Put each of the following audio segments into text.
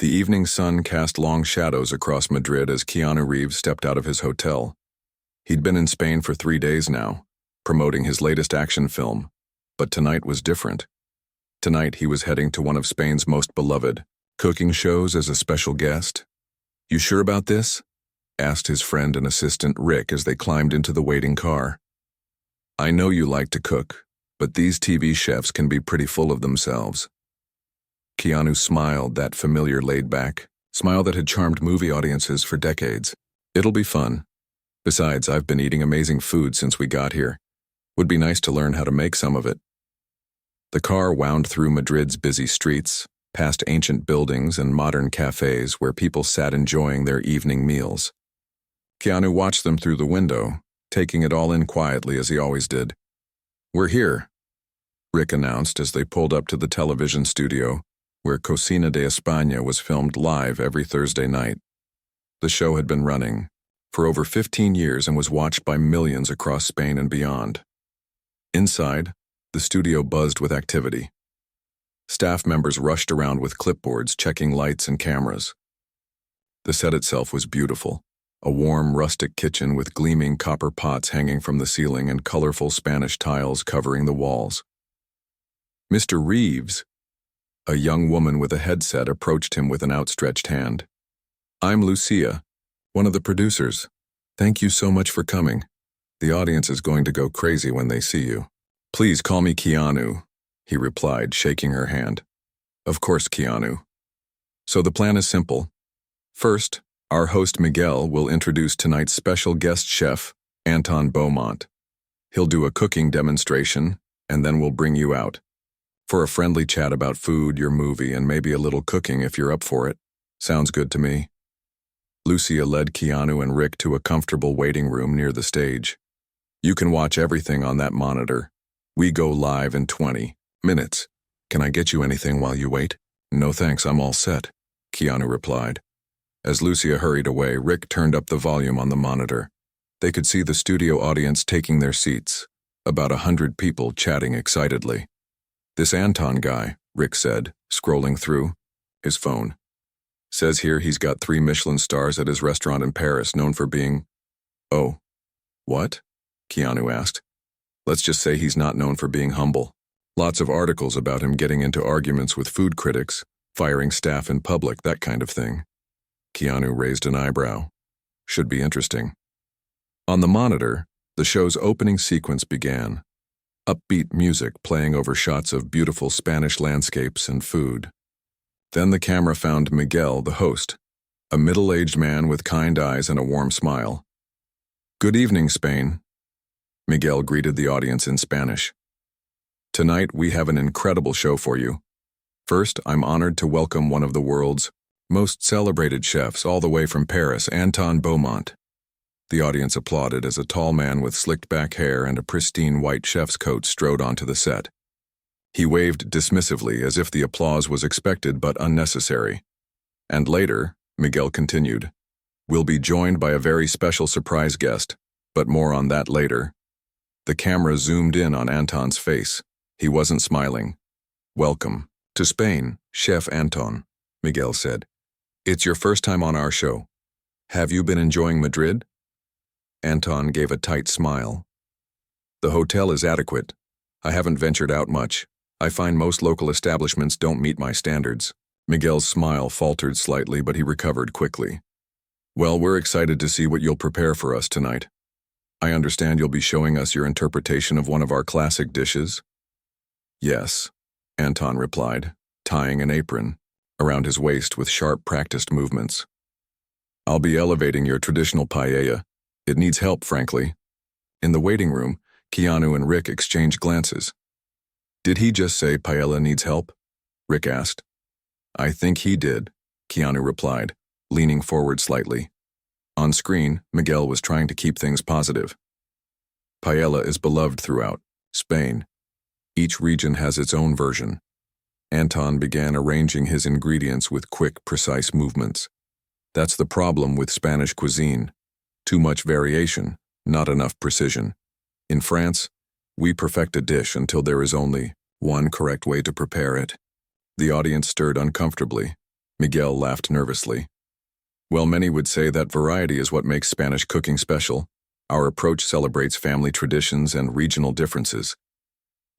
The evening sun cast long shadows across Madrid as Keanu Reeves stepped out of his hotel. He'd been in Spain for 3 days now, promoting his latest action film, but tonight was different. Tonight he was heading to one of Spain's most beloved cooking shows as a special guest. "You sure about this?" asked his friend and assistant Rick as they climbed into the waiting car. "I know you like to cook, but these TV chefs can be pretty full of themselves." Keanu smiled, that familiar laid-back smile that had charmed movie audiences for decades. "It'll be fun. Besides, I've been eating amazing food since we got here. Would be nice to learn how to make some of it." The car wound through Madrid's busy streets, past ancient buildings and modern cafes where people sat enjoying their evening meals. Keanu watched them through the window, taking it all in quietly as he always did. "We're here," Rick announced as they pulled up to the television studio, where Cocina de España was filmed live every Thursday night. The show had been running for over 15 years and was watched by millions across Spain and beyond. Inside, the studio buzzed with activity. Staff members rushed around with clipboards, checking lights and cameras. The set itself was beautiful, a warm, rustic kitchen with gleaming copper pots hanging from the ceiling and colorful Spanish tiles covering the walls. Mr. Reeves, a young woman with a headset, approached him with an outstretched hand. "I'm Lucia, one of the producers. Thank you so much for coming. The audience is going to go crazy when they see you." "Please call me Keanu," he replied, shaking her hand. "Of course, Keanu." "So the plan is simple. First, our host Miguel will introduce tonight's special guest chef, Anton Beaumont. He'll do a cooking demonstration, and then we'll bring you out for a friendly chat about food, your movie, and maybe a little cooking if you're up for it. Sounds good to me." Lucia led Keanu and Rick to a comfortable waiting room near the stage. "You can watch everything on that monitor. We go live in 20 minutes. Can I get you anything while you wait?" "No thanks, I'm all set," Keanu replied. As Lucia hurried away, Rick turned up the volume on the monitor. They could see the studio audience taking their seats, about 100 people chatting excitedly. "This Anton guy," Rick said, scrolling through his phone. "Says here he's got 3 Michelin stars at his restaurant in Paris, known for being—" "Oh, what?" Keanu asked. "Let's just say he's not known for being humble. Lots of articles about him getting into arguments with food critics, firing staff in public, that kind of thing." Keanu raised an eyebrow. "Should be interesting." On the monitor, the show's opening sequence began. Upbeat music playing over shots of beautiful Spanish landscapes and food. Then the camera found Miguel, the host, a middle-aged man with kind eyes and a warm smile. "Good evening, Spain," Miguel greeted the audience in Spanish. "Tonight we have an incredible show for you. First, I'm honored to welcome one of the world's most celebrated chefs all the way from Paris, Anton Beaumont." The audience applauded as a tall man with slicked-back hair and a pristine white chef's coat strode onto the set. He waved dismissively as if the applause was expected but unnecessary. And later, Miguel continued, "We'll be joined by a very special surprise guest, but more on that later." The camera zoomed in on Anton's face. He wasn't smiling. "Welcome to Spain, Chef Anton," Miguel said. "It's your first time on our show. Have you been enjoying Madrid?" Anton gave a tight smile. "The hotel is adequate. I haven't ventured out much. I find most local establishments don't meet my standards." Miguel's smile faltered slightly, but he recovered quickly. "Well, we're excited to see what you'll prepare for us tonight. I understand you'll be showing us your interpretation of one of our classic dishes?" "Yes," Anton replied, tying an apron around his waist with sharp, practiced movements. "I'll be elevating your traditional paella. It needs help, frankly." In the waiting room, Keanu and Rick exchanged glances. "Did he just say paella needs help?" Rick asked. "I think he did," Keanu replied, leaning forward slightly. On screen, Miguel was trying to keep things positive. "Paella is beloved throughout Spain. Each region has its own version." Anton began arranging his ingredients with quick, precise movements. "That's the problem with Spanish cuisine. Too much variation, not enough precision. In France, we perfect a dish until there is only one correct way to prepare it." The audience stirred uncomfortably. Miguel laughed nervously. Well, many would say that variety is what makes Spanish cooking special. Our approach celebrates family traditions and regional differences.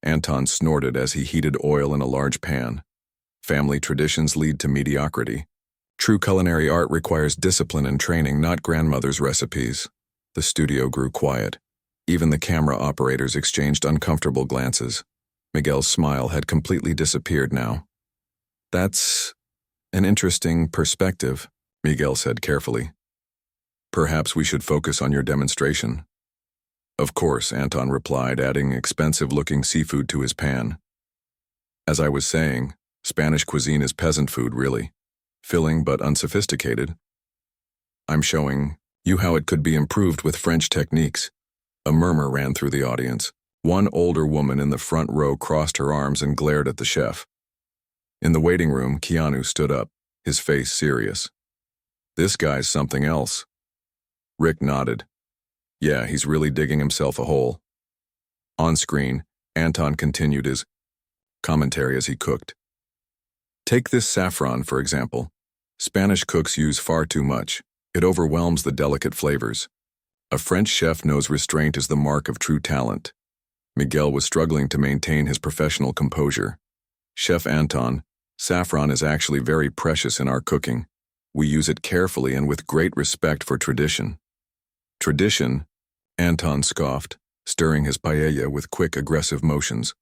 Anton snorted as he heated oil in a large pan. Family traditions lead to mediocrity. True culinary art requires discipline and training, not grandmother's recipes. The studio grew quiet. Even the camera operators exchanged uncomfortable glances. Miguel's smile had completely disappeared now. That's an interesting perspective, Miguel said carefully. Perhaps we should focus on your demonstration. Of course, Anton replied, adding expensive-looking seafood to his pan. As I was saying, Spanish cuisine is peasant food, really. Filling but unsophisticated. I'm showing you how it could be improved with French techniques. A murmur ran through the audience. One older woman in the front row crossed her arms and glared at the chef. In the waiting room, Keanu stood up, his face serious. This guy's something else. Rick nodded. Yeah, he's really digging himself a hole. On screen, Anton continued his commentary as he cooked. Take this saffron, for example. Spanish cooks use far too much. It overwhelms the delicate flavors. A French chef knows restraint is the mark of true talent. Miguel was struggling to maintain his professional composure. Chef Anton, saffron is actually very precious in our cooking. We use it carefully and with great respect for tradition. Tradition? Anton scoffed, stirring his paella with quick, aggressive motions.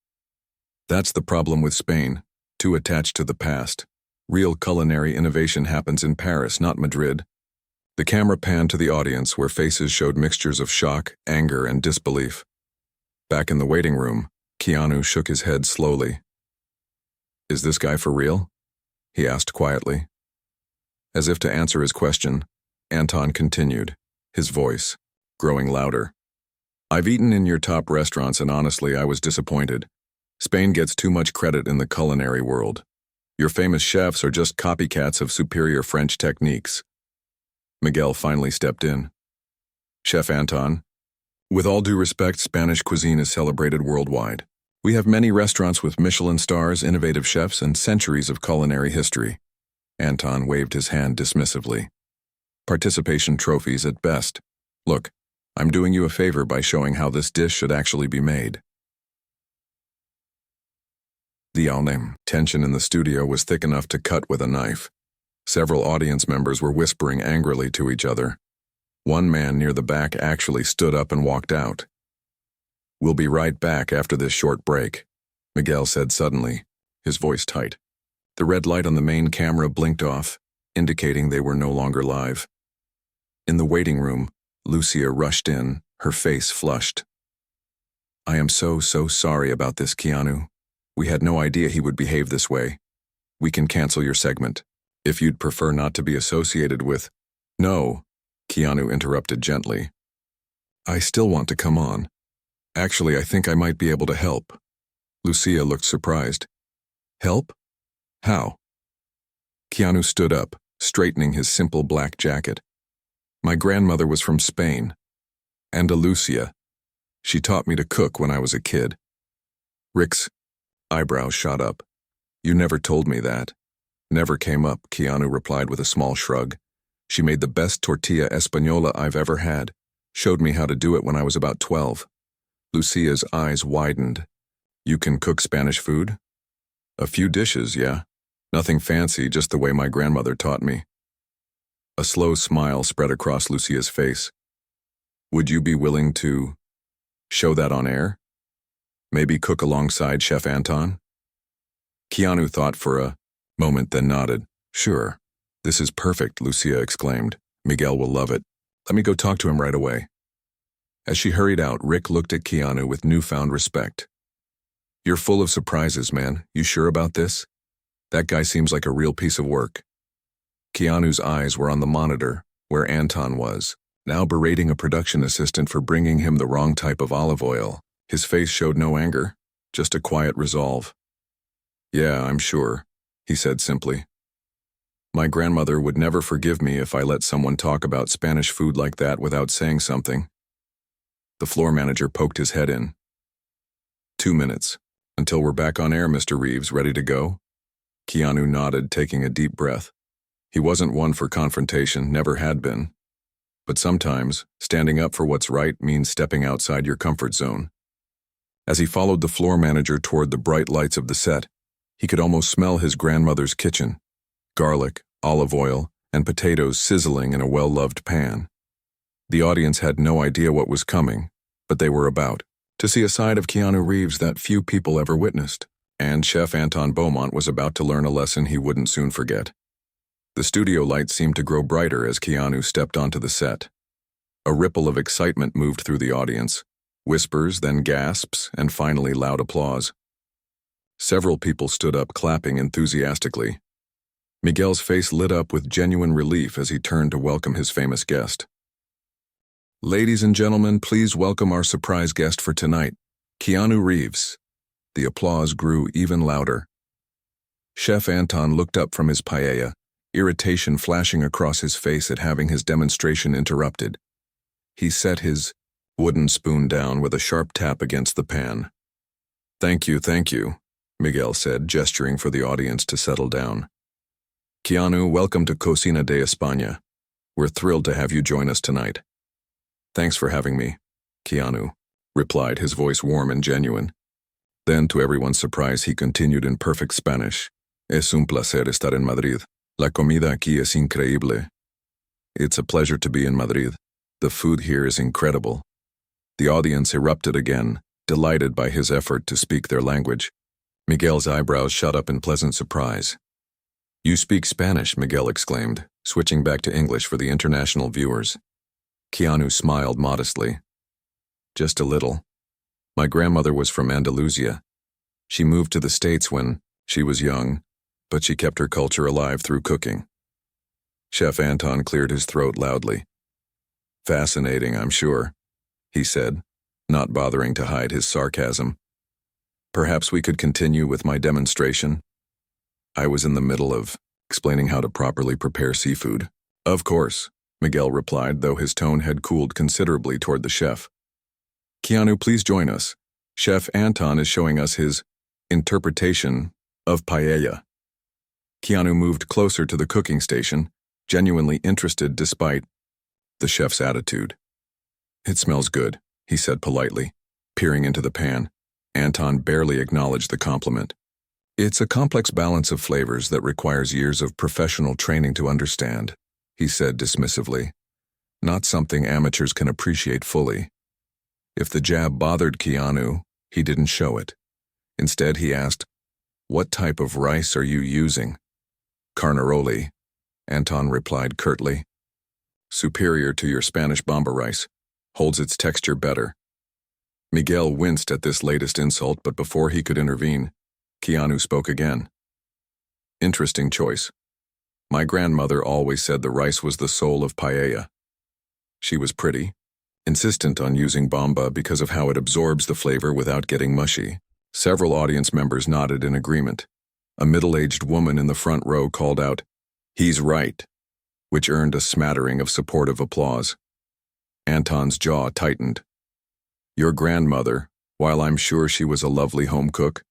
That's the problem with Spain, too attached to the past. Real culinary innovation happens in Paris, not Madrid. The camera panned to the audience, where faces showed mixtures of shock, anger, and disbelief. Back in the waiting room, Keanu shook his head slowly. Is this guy for real? He asked quietly. As if to answer his question, Anton continued, his voice growing louder. I've eaten in your top restaurants and honestly, I was disappointed. Spain gets too much credit in the culinary world. Your famous chefs are just copycats of superior French techniques. Miguel finally stepped in. Chef Anton, with all due respect, Spanish cuisine is celebrated worldwide. We have many restaurants with Michelin stars, innovative chefs, and centuries of culinary history. Anton waved his hand dismissively. Participation trophies at best. Look, I'm doing you a favor by showing how this dish should actually be made. The tension in the studio was thick enough to cut with a knife. Several audience members were whispering angrily to each other. One man near the back actually stood up and walked out. We'll be right back after this short break, Miguel said suddenly, his voice tight. The red light on the main camera blinked off, indicating they were no longer live. In the waiting room, Lucia rushed in, her face flushed. I am so sorry about this, Keanu. We had no idea he would behave this way. We can cancel your segment. If you'd prefer not to be associated with... No, Keanu interrupted gently. I still want to come on. Actually, I think I might be able to help. Lucia looked surprised. Help? How? Keanu stood up, straightening his simple black jacket. My grandmother was from Spain. Andalusia. She taught me to cook when I was a kid. Rick's eyebrows shot up. You never told me that. Never came up, Keanu replied with a small shrug. She made the best tortilla española I've ever had. Showed me how to do it when I was about 12. Lucia's eyes widened. You can cook Spanish food? A few dishes, yeah. Nothing fancy, just the way my grandmother taught me. A slow smile spread across Lucia's face. Would you be willing to show that on air? Maybe cook alongside Chef Anton? Keanu thought for a moment, then nodded. Sure. This is perfect, Lucia exclaimed. Miguel will love it. Let me go talk to him right away. As she hurried out, Rick looked at Keanu with newfound respect. You're full of surprises, man. You sure about this? That guy seems like a real piece of work. Keanu's eyes were on the monitor, where Anton was, now berating a production assistant for bringing him the wrong type of olive oil. His face showed no anger, just a quiet resolve. Yeah, I'm sure, he said simply. My grandmother would never forgive me if I let someone talk about Spanish food like that without saying something. The floor manager poked his head in. 2 minutes. Until we're back on air, Mr. Reeves, ready to go? Keanu nodded, taking a deep breath. He wasn't one for confrontation, never had been. But sometimes, standing up for what's right means stepping outside your comfort zone. As he followed the floor manager toward the bright lights of the set, he could almost smell his grandmother's kitchen: garlic, olive oil, and potatoes sizzling in a well-loved pan. The audience had no idea what was coming, but they were about to see a side of Keanu Reeves that few people ever witnessed, and Chef Anton Beaumont was about to learn a lesson he wouldn't soon forget. The studio lights seemed to grow brighter as Keanu stepped onto the set. A ripple of excitement moved through the audience, whispers, then gasps, and finally loud applause. Several people stood up clapping enthusiastically. Miguel's face lit up with genuine relief as he turned to welcome his famous guest. "Ladies and gentlemen, please welcome our surprise guest for tonight, Keanu Reeves." The applause grew even louder. Chef Anton looked up from his paella, irritation flashing across his face at having his demonstration interrupted. He set his wooden spoon down with a sharp tap against the pan. Thank you," Miguel said, gesturing for the audience to settle down. "Keanu, welcome to Cocina de España. We're thrilled to have you join us tonight." "Thanks for having me," Keanu replied, his voice warm and genuine. Then, to everyone's surprise, he continued in perfect Spanish. "Es un placer estar en Madrid. La comida aquí es increíble." "It's a pleasure to be in Madrid. The food here is incredible." The audience erupted again, delighted by his effort to speak their language. Miguel's eyebrows shot up in pleasant surprise. "You speak Spanish," Miguel exclaimed, switching back to English for the international viewers. Keanu smiled modestly. "Just a little. My grandmother was from Andalusia. She moved to the States when she was young, but she kept her culture alive through cooking." Chef Anton cleared his throat loudly. "Fascinating, I'm sure," he said, not bothering to hide his sarcasm. "Perhaps we could continue with my demonstration?" I was in the middle of explaining how to properly prepare seafood. "Of course," Miguel replied, though his tone had cooled considerably toward the chef. "Keanu, please join us. Chef Anton is showing us his interpretation of paella." Keanu moved closer to the cooking station, genuinely interested despite the chef's attitude. "It smells good," he said politely, peering into the pan. Anton barely acknowledged the compliment. "It's a complex balance of flavors that requires years of professional training to understand," he said dismissively. "Not something amateurs can appreciate fully." If the jab bothered Keanu, he didn't show it. Instead, he asked, "What type of rice are you using?" "Carnaroli," Anton replied curtly. "Superior to your Spanish bomba rice. Holds its texture better." Miguel winced at this latest insult, but before he could intervene, Keanu spoke again. "Interesting choice. My grandmother always said the rice was the soul of paella. She was pretty, insistent on using bomba because of how it absorbs the flavor without getting mushy." Several audience members nodded in agreement. A middle-aged woman in the front row called out, "He's right," which earned a smattering of supportive applause. Anton's jaw tightened. "Your grandmother, while I'm sure she was a lovely home cook,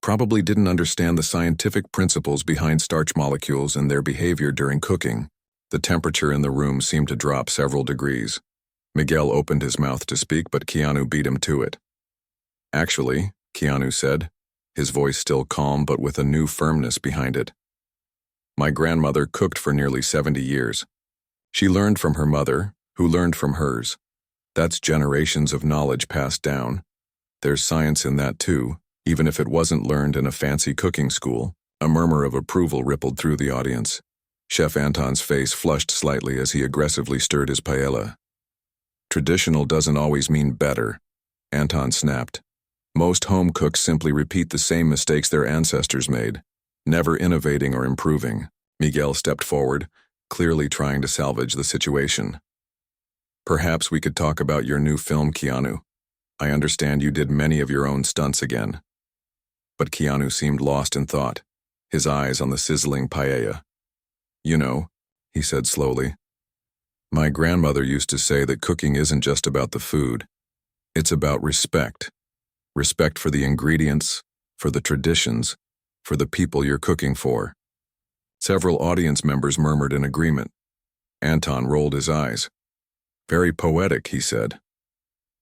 probably didn't understand the scientific principles behind starch molecules and their behavior during cooking." The temperature in the room seemed to drop several degrees. Miguel opened his mouth to speak, but Keanu beat him to it. "Actually," Keanu said, his voice still calm but with a new firmness behind it, "my grandmother cooked for nearly 70 years. She learned from her mother, who learned from hers. That's generations of knowledge passed down. There's science in that too, even if it wasn't learned in a fancy cooking school." A murmur of approval rippled through the audience. Chef Anton's face flushed slightly as he aggressively stirred his paella. "Traditional doesn't always mean better," Anton snapped. "Most home cooks simply repeat the same mistakes their ancestors made, never innovating or improving." Miguel stepped forward, clearly trying to salvage the situation. "Perhaps we could talk about your new film, Keanu. I understand you did many of your own stunts again." But Keanu seemed lost in thought, his eyes on the sizzling paella. "You know," he said slowly, "my grandmother used to say that cooking isn't just about the food. It's about respect. Respect for the ingredients, for the traditions, for the people you're cooking for." Several audience members murmured in agreement. Anton rolled his eyes. Very poetic, he said.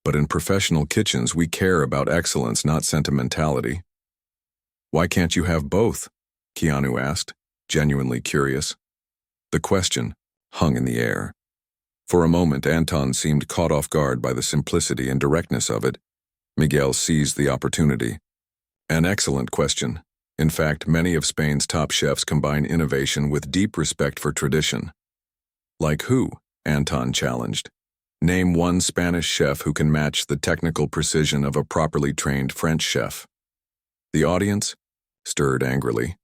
But in professional kitchens, we care about excellence, not sentimentality. Why can't you have both? Keanu asked, genuinely curious. The question hung in the air. For a moment, Anton seemed caught off guard by the simplicity and directness of it. Miguel seized the opportunity. An excellent question. In fact, many of Spain's top chefs combine innovation with deep respect for tradition. Like who? Anton challenged. Name one Spanish chef who can match the technical precision of a properly trained French chef. The audience stirred angrily.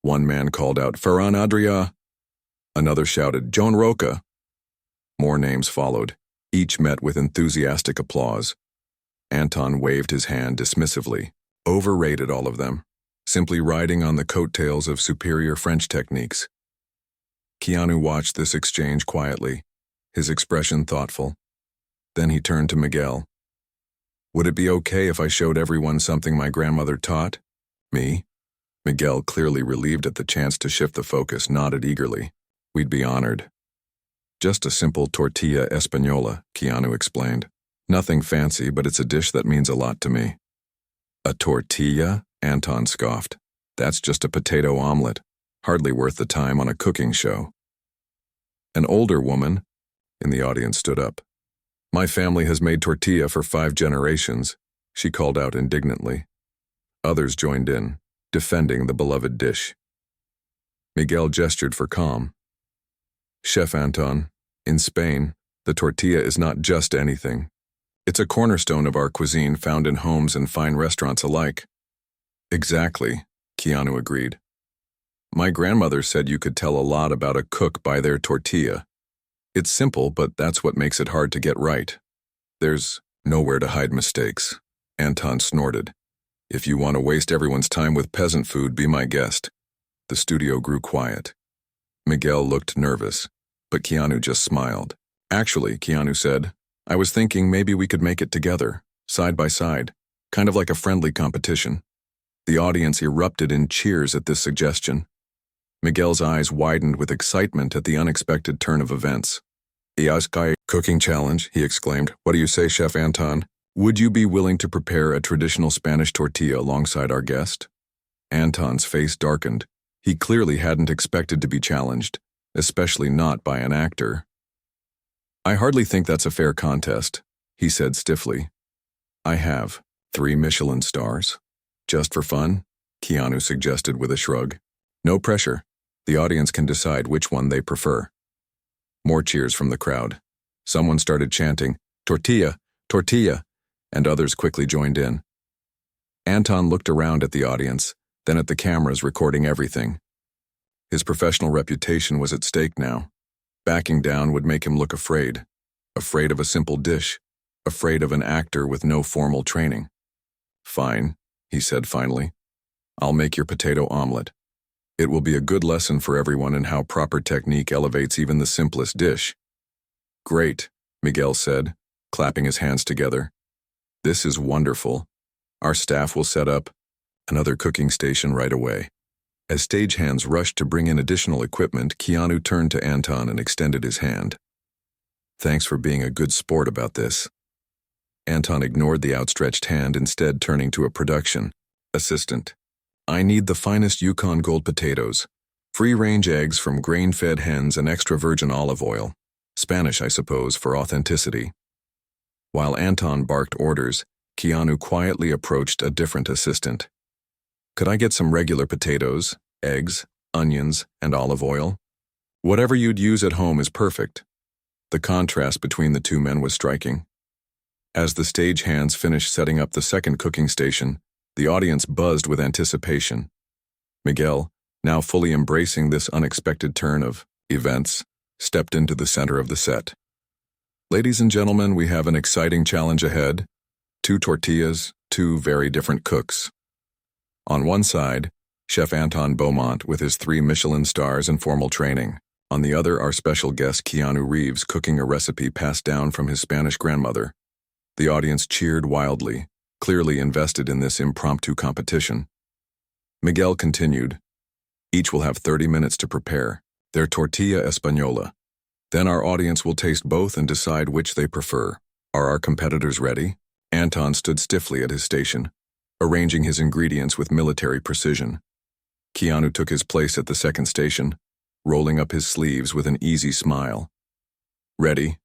One man called out, Ferran Adrià. Another shouted, Joan Roca. More names followed, each met with enthusiastic applause. Anton waved his hand dismissively. Overrated, all of them, simply riding on the coattails of superior French techniques. Keanu watched this exchange quietly, his expression thoughtful. Then he turned to Miguel. Would it be okay if I showed everyone something my grandmother taught? Me? Miguel, clearly relieved at the chance to shift the focus, nodded eagerly. We'd be honored. Just a simple tortilla española, Keanu explained. Nothing fancy, but it's a dish that means a lot to me. A tortilla? Anton scoffed. That's just a potato omelet. Hardly worth the time on a cooking show. An older woman in the audience stood up. My family has made tortilla for 5 generations, she called out indignantly. Others joined in, defending the beloved dish. Miguel gestured for calm. Chef Anton, in Spain, the tortilla is not just anything. It's a cornerstone of our cuisine found in homes and fine restaurants alike. Exactly, Keanu agreed. My grandmother said you could tell a lot about a cook by their tortilla. It's simple, but that's what makes it hard to get right. There's nowhere to hide mistakes, Anton snorted. If you want to waste everyone's time with peasant food, be my guest. The studio grew quiet. Miguel looked nervous, but Keanu just smiled. Actually, Keanu said, I was thinking maybe we could make it together, side by side, kind of like a friendly competition. The audience erupted in cheers at this suggestion. Miguel's eyes widened with excitement at the unexpected turn of events. Iaskai cooking challenge, he exclaimed. What do you say, Chef Anton? Would you be willing to prepare a traditional Spanish tortilla alongside our guest? Anton's face darkened. He clearly hadn't expected to be challenged, especially not by an actor. I hardly think that's a fair contest, he said stiffly. I have 3 Michelin stars. Just for fun? Keanu suggested with a shrug. No pressure. The audience can decide which one they prefer. More cheers from the crowd. Someone started chanting, Tortilla, tortilla, and others quickly joined in. Anton looked around at the audience, then at the cameras recording everything. His professional reputation was at stake now. Backing down would make him look afraid. Afraid of a simple dish. Afraid of an actor with no formal training. Fine, he said finally. I'll make your potato omelet. It will be a good lesson for everyone in how proper technique elevates even the simplest dish. Great, Miguel said, clapping his hands together. This is wonderful. Our staff will set up another cooking station right away. As stagehands rushed to bring in additional equipment, Keanu turned to Anton and extended his hand. Thanks for being a good sport about this. Anton ignored the outstretched hand, instead turning to a production assistant. I need the finest Yukon Gold potatoes, free-range eggs from grain-fed hens and extra virgin olive oil. Spanish, I suppose, for authenticity. While Anton barked orders, Keanu quietly approached a different assistant. Could I get some regular potatoes, eggs, onions, and olive oil? Whatever you'd use at home is perfect. The contrast between the two men was striking. As the stagehands finished setting up the second cooking station, the audience buzzed with anticipation. Miguel, now fully embracing this unexpected turn of events, stepped into the center of the set. Ladies and gentlemen, we have an exciting challenge ahead. 2 tortillas, 2 very different cooks. On one side, Chef Anton Beaumont with his 3 Michelin stars and formal training. On the other, our special guest Keanu Reeves cooking a recipe passed down from his Spanish grandmother. The audience cheered wildly, clearly invested in this impromptu competition. Miguel continued, Each will have 30 minutes to prepare. Their tortilla española. Then our audience will taste both and decide which they prefer. Are our competitors ready? Anton stood stiffly at his station, arranging his ingredients with military precision. Keanu took his place at the second station, rolling up his sleeves with an easy smile. Ready?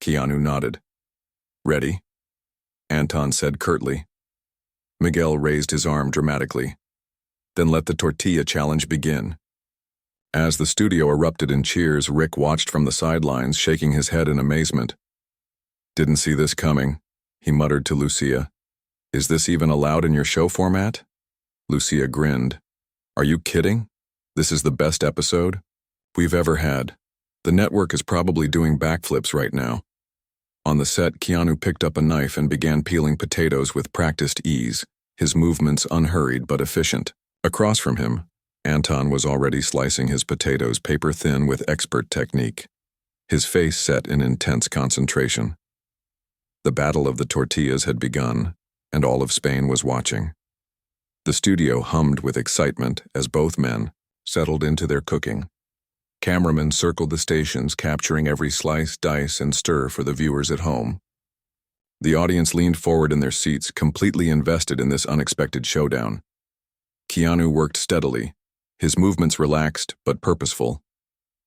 Keanu nodded. Ready? Anton said curtly. Miguel raised his arm dramatically. Then let the tortilla challenge begin. As the studio erupted in cheers, Rick watched from the sidelines, shaking his head in amazement. Didn't see this coming, he muttered to Lucia. Is this even allowed in your show format? Lucia grinned. Are you kidding? This is the best episode we've ever had. The network is probably doing backflips right now. On the set, Keanu picked up a knife and began peeling potatoes with practiced ease, his movements unhurried but efficient. Across from him, Anton was already slicing his potatoes paper-thin with expert technique, his face set in intense concentration. The battle of the tortillas had begun, and all of Spain was watching. The studio hummed with excitement as both men settled into their cooking. Cameramen circled the stations, capturing every slice, dice, and stir for the viewers at home. The audience leaned forward in their seats, completely invested in this unexpected showdown. Keanu worked steadily, his movements relaxed but purposeful.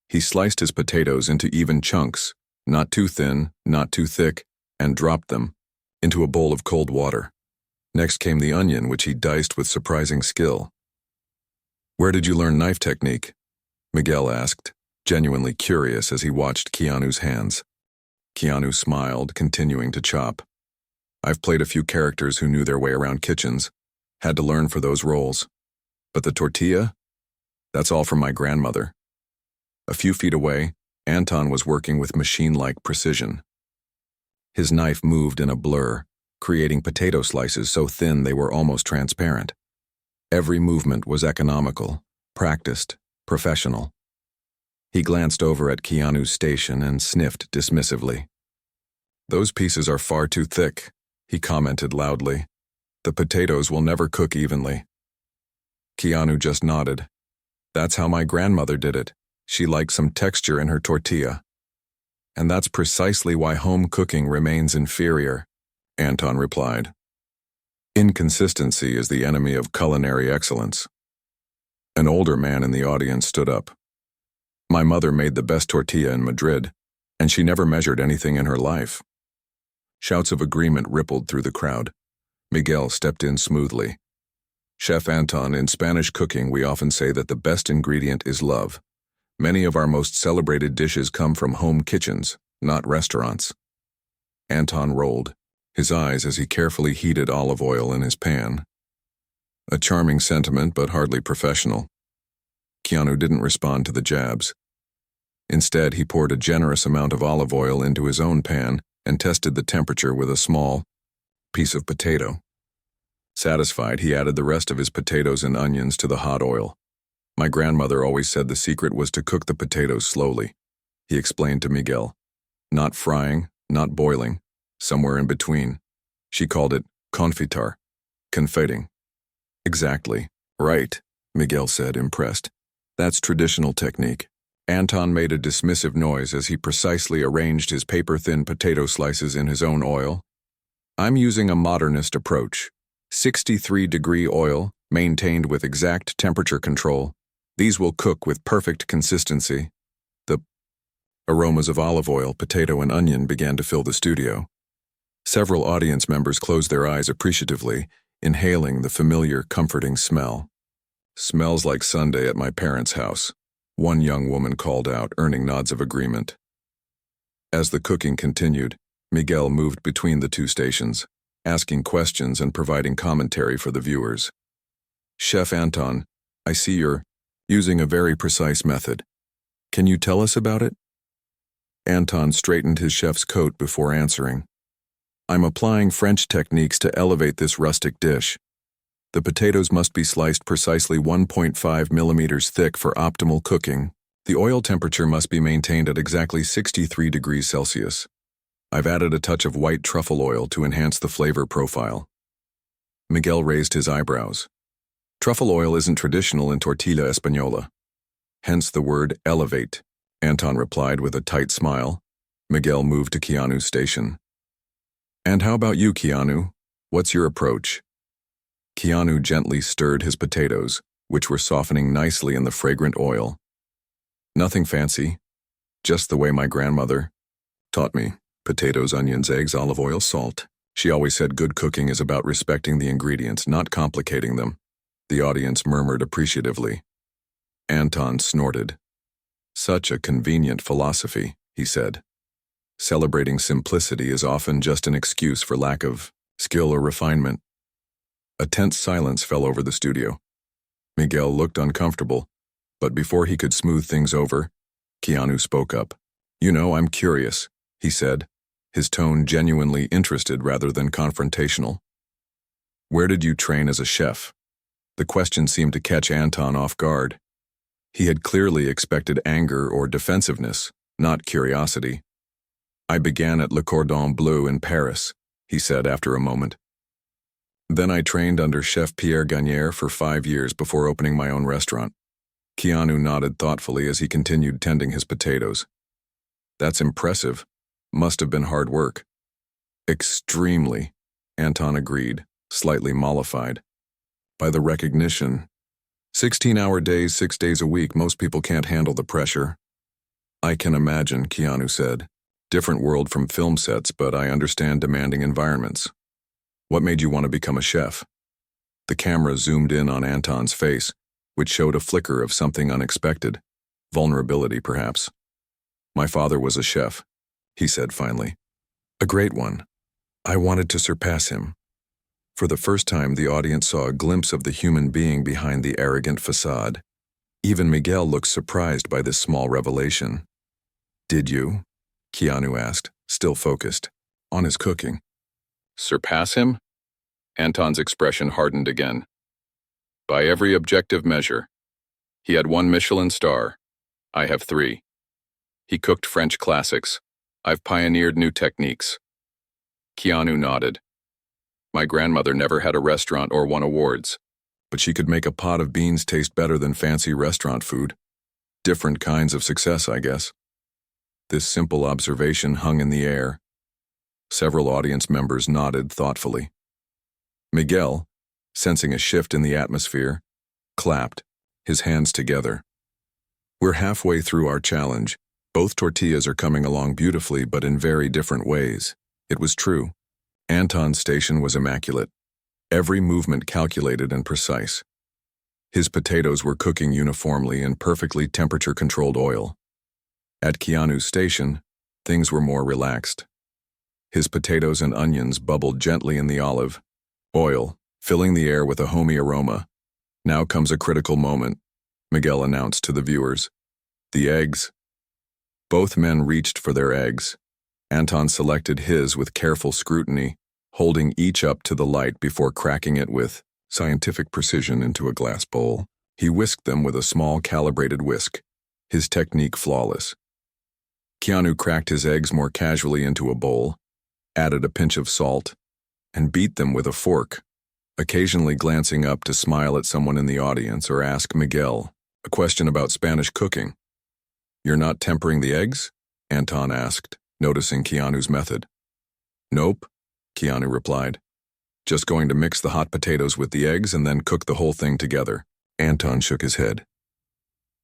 He sliced his potatoes into even chunks, not too thin, not too thick, and dropped them into a bowl of cold water. Next came the onion, which he diced with surprising skill. Where did you learn knife technique? Miguel asked, genuinely curious as he watched Keanu's hands. Keanu smiled, continuing to chop. I've played a few characters who knew their way around kitchens, had to learn for those roles. But the tortilla? That's all from my grandmother. A few feet away, Anton was working with machine-like precision. His knife moved in a blur, creating potato slices so thin they were almost transparent. Every movement was economical, practiced, professional. He glanced over at Keanu's station and sniffed dismissively. Those pieces are far too thick, he commented loudly. The potatoes will never cook evenly. Keanu just nodded. That's how my grandmother did it. She liked some texture in her tortilla. And that's precisely why home cooking remains inferior, Anton replied. Inconsistency is the enemy of culinary excellence. An older man in the audience stood up. My mother made the best tortilla in Madrid, and she never measured anything in her life. Shouts of agreement rippled through the crowd. Miguel stepped in smoothly. Chef Anton, in Spanish cooking, we often say that the best ingredient is love. Many of our most celebrated dishes come from home kitchens, not restaurants. Anton rolled his eyes as he carefully heated olive oil in his pan. A charming sentiment, but hardly professional. Keanu didn't respond to the jabs. Instead, he poured a generous amount of olive oil into his own pan and tested the temperature with a small piece of potato. Satisfied, he added the rest of his potatoes and onions to the hot oil. My grandmother always said the secret was to cook the potatoes slowly, he explained to Miguel. Not frying, not boiling, somewhere in between. She called it confitar, confeting. Exactly. Right, Miguel said, impressed. That's traditional technique. Anton made a dismissive noise as he precisely arranged his paper-thin potato slices in his own oil. I'm using a modernist approach. 63-degree oil, maintained with exact temperature control. These will cook with perfect consistency. The aromas of olive oil, potato, and onion began to fill the studio. Several audience members closed their eyes appreciatively, inhaling the familiar, comforting smell. Smells like Sunday at my parents' house, one young woman called out, earning nods of agreement. As the cooking continued, Miguel moved between the two stations, asking questions and providing commentary for the viewers. Chef Anton, I see you're using a very precise method. Can you tell us about it? Anton straightened his chef's coat before answering. I'm applying French techniques to elevate this rustic dish. The potatoes must be sliced precisely 1.5 millimeters thick for optimal cooking. The oil temperature must be maintained at exactly 63 degrees Celsius. I've added a touch of white truffle oil to enhance the flavor profile. Miguel raised his eyebrows. Truffle oil isn't traditional in tortilla española. Hence the word elevate, Anton replied with a tight smile. Miguel moved to Keanu's station. And how about you, Keanu? What's your approach? Keanu gently stirred his potatoes, which were softening nicely in the fragrant oil. Nothing fancy, just the way my grandmother taught me. Potatoes, onions, eggs, olive oil, salt. She always said good cooking is about respecting the ingredients, not complicating them. The audience murmured appreciatively. Anton snorted. Such a convenient philosophy, he said. Celebrating simplicity is often just an excuse for lack of skill or refinement. A tense silence fell over the studio. Miguel looked uncomfortable, but before he could smooth things over, Keanu spoke up. You know, I'm curious, he said, his tone genuinely interested rather than confrontational. Where did you train as a chef? The question seemed to catch Anton off guard. He had clearly expected anger or defensiveness, not curiosity. I began at Le Cordon Bleu in Paris, he said after a moment. Then I trained under Chef Pierre Gagnère for 5 years before opening my own restaurant. Keanu nodded thoughtfully as he continued tending his potatoes. That's impressive. Must have been hard work. Extremely, Anton agreed, slightly mollified. By the recognition. 16-hour days, 6 days a week, most people can't handle the pressure. I can imagine, Keanu said. Different world from film sets, but I understand demanding environments. What made you want to become a chef? The camera zoomed in on Anton's face, which showed a flicker of something unexpected. Vulnerability, perhaps. My father was a chef, he said finally. A great one. I wanted to surpass him. For the first time, the audience saw a glimpse of the human being behind the arrogant facade. Even Miguel looked surprised by this small revelation. Did you? Keanu asked, still focused on his cooking. Surpass him? Anton's expression hardened again. By every objective measure. He had 1 Michelin star. I have 3. He cooked French classics. I've pioneered new techniques. Keanu nodded. My grandmother never had a restaurant or won awards, but she could make a pot of beans taste better than fancy restaurant food. Different kinds of success, I guess. This simple observation hung in the air. Several audience members nodded thoughtfully. Miguel, sensing a shift in the atmosphere, clapped, his hands together. We're halfway through our challenge. Both tortillas are coming along beautifully, but in very different ways. It was true. Anton's station was immaculate. Every movement calculated and precise. His potatoes were cooking uniformly in perfectly temperature-controlled oil. At Keanu's station, things were more relaxed. His potatoes and onions bubbled gently in the olive oil, filling the air with a homey aroma. Now comes a critical moment, Miguel announced to the viewers. The eggs. Both men reached for their eggs. Anton selected his with careful scrutiny, holding each up to the light before cracking it with scientific precision into a glass bowl. He whisked them with a small calibrated whisk, his technique flawless. Keanu cracked his eggs more casually into a bowl, added a pinch of salt, and beat them with a fork, occasionally glancing up to smile at someone in the audience or ask Miguel a question about Spanish cooking. You're not tempering the eggs? Anton asked, noticing Keanu's method. Nope, Keanu replied. Just going to mix the hot potatoes with the eggs and then cook the whole thing together. Anton shook his head.